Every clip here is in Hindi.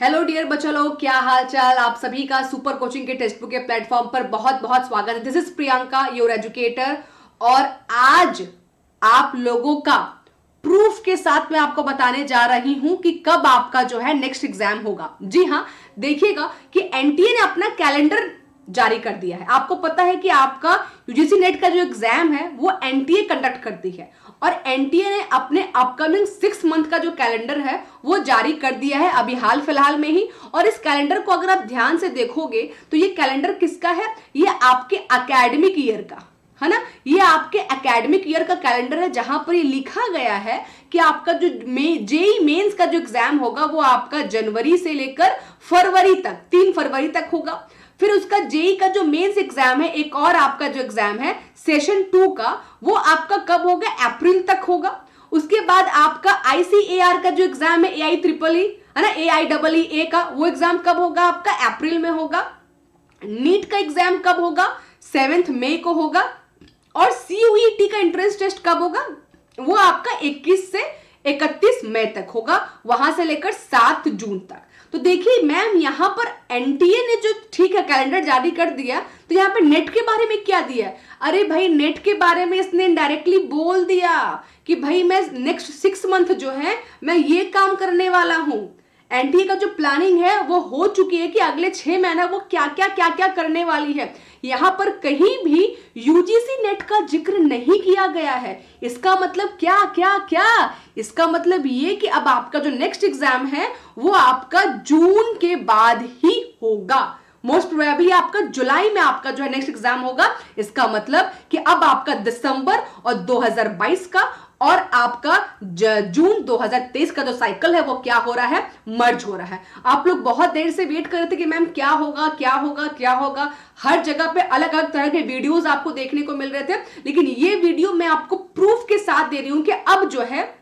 हेलो डियर बच्चों लोग, क्या हाल चाल। आप सभी का सुपर कोचिंग के टेक्स्ट बुक के प्लेटफॉर्म पर बहुत बहुत स्वागत है। This is Priyanka, your educator. और आज आप लोगों का प्रूफ के साथ मैं आपको बताने जा रही हूं कि कब आपका जो है नेक्स्ट एग्जाम होगा। जी हाँ, देखिएगा कि एनटीए ने अपना कैलेंडर जारी कर दिया है। आपको पता है कि आपका यूजीसी नेट का जो एग्जाम है वो एनटीए कंडक्ट करती है और एनटीए ने अपने अपकमिंग 6 मंथ का जो कैलेंडर है वो जारी कर दिया है अभी हाल फिलहाल में ही। और इस कैलेंडर को अगर आप ध्यान से देखोगे तो ये कैलेंडर किसका है? ये आपके एकेडमिक ईयर का है ना। ये आपके एकेडमिक ईयर का कैलेंडर है जहां पर ये लिखा गया है कि आपका जो जेई मेंस का जो एग्जाम होगा वो आपका जनवरी से लेकर फरवरी तक 3 फरवरी तक होगा। फिर उसका जेई का जो मेंस एग्जाम है, एक और आपका जो एग्जाम है सेशन 2 का, वो आपका कब होगा? अप्रैल तक होगा। उसके बाद आपका आईसीएआर का जो एग्जाम है एआई ट्रिपल ई है ना, AIEE का, वो एग्जाम कब होगा? आपका अप्रैल में होगा। नीट का एग्जाम कब होगा? 7 मई को होगा। और सीयूईटी का एंट्रेंस टेस्ट कब होगा? वो आपका 21 से 31 मई तक होगा, वहां से लेकर 7 जून तक। तो देखिए मैम, यहां पर एनटीए ने जो ठीक है कैलेंडर जारी कर दिया, तो यहां पे नेट के बारे में क्या दिया है? अरे भाई, नेट के बारे में इसने डायरेक्टली बोल दिया कि भाई मैं नेक्स्ट 6 मंथ जो है मैं ये काम करने वाला हूं। एनटीए का जो प्लानिंग है वो हो चुकी है कि अगले 6 महीना वो क्या क्या करने वाली है। यहां पर कहीं भी यूजीसी नेट का जिक्र नहीं किया गया है। इसका मतलब क्या? इसका मतलब ये कि अब आपका जो नेक्स्ट एग्जाम है वो आपका जून के बाद ही होगा। मोस्ट प्रोबेबली आपका जुलाई में आपका जो है नेक्स्ट एग्जाम होगा। इसका मतलब कि अब आपका दिसंबर और 2022 का और आपका जून 2023 का जो साइकिल है वो क्या हो रहा है? मर्ज हो रहा है। आप लोग बहुत देर से वेट कर रहे थे कि मैम क्या होगा। हर जगह पे अलग अलग तरह के वीडियोस आपको देखने को मिल रहे थे, लेकिन ये वीडियो मैं आपको प्रूफ के साथ दे रही हूं कि अब जो है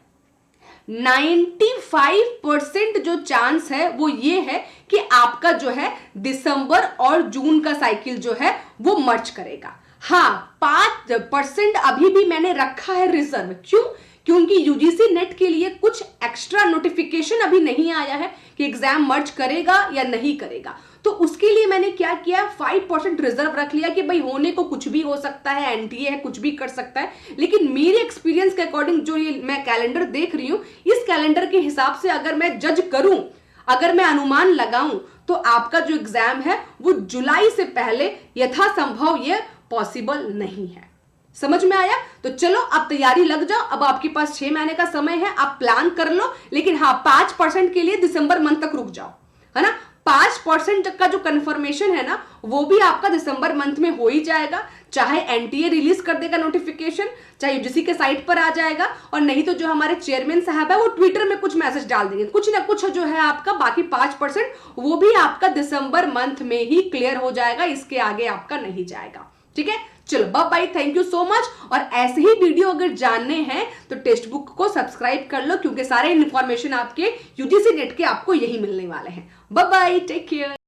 95% जो चांस है वो ये है कि आपका जो है दिसंबर और जून का साइकिल जो है वो मर्ज करेगा। हाँ, 5% अभी भी मैंने रखा है रिजर्व। क्यों? क्योंकि यूजीसी नेट के लिए कुछ एक्स्ट्रा नोटिफिकेशन अभी नहीं आया है कि एग्जाम मर्ज करेगा या नहीं करेगा। तो उसके लिए मैंने क्या किया, 5% रिजर्व रख लिया कि भाई होने को कुछ भी हो सकता है, एनटीए है, कुछ भी कर सकता है। लेकिन मेरे एक्सपीरियंस के अकॉर्डिंग जो ये मैं कैलेंडर देख रही हूं, इस कैलेंडर के हिसाब से अगर मैं जज करूं, अगर मैं अनुमान लगाऊं, तो आपका जो एग्जाम है वो जुलाई से पहले यथासंभव ये पॉसिबल नहीं है। समझ में आया? तो चलो अब तैयारी लग जाओ। अब आपके पास 6 महीने का समय है, आप प्लान कर लो। लेकिन हाँ, 5% के लिए दिसंबर मंथ तक रुक जाओ, है ना। 5% का जो कंफर्मेशन है ना वो भी आपका दिसंबर मंथ में हो ही जाएगा। चाहे एनटीए रिलीज कर देगा नोटिफिकेशन, चाहे यूजीसी के साइट पर आ जाएगा, और नहीं तो जो हमारे चेयरमैन साहब है वो ट्विटर में कुछ मैसेज डाल देंगे, कुछ ना कुछ जो है आपका। बाकी 5% वो भी आपका दिसंबर मंथ में ही क्लियर हो जाएगा, इसके आगे आपका नहीं जाएगा। ठीक है, चलो bye bye, thank you so much. और ऐसे ही वीडियो अगर जानने हैं तो टेक्स्ट बुक को सब्सक्राइब कर लो, क्योंकि सारे इन्फॉर्मेशन आपके यूजीसी नेट के आपको यही मिलने वाले हैं। Bye bye, take care.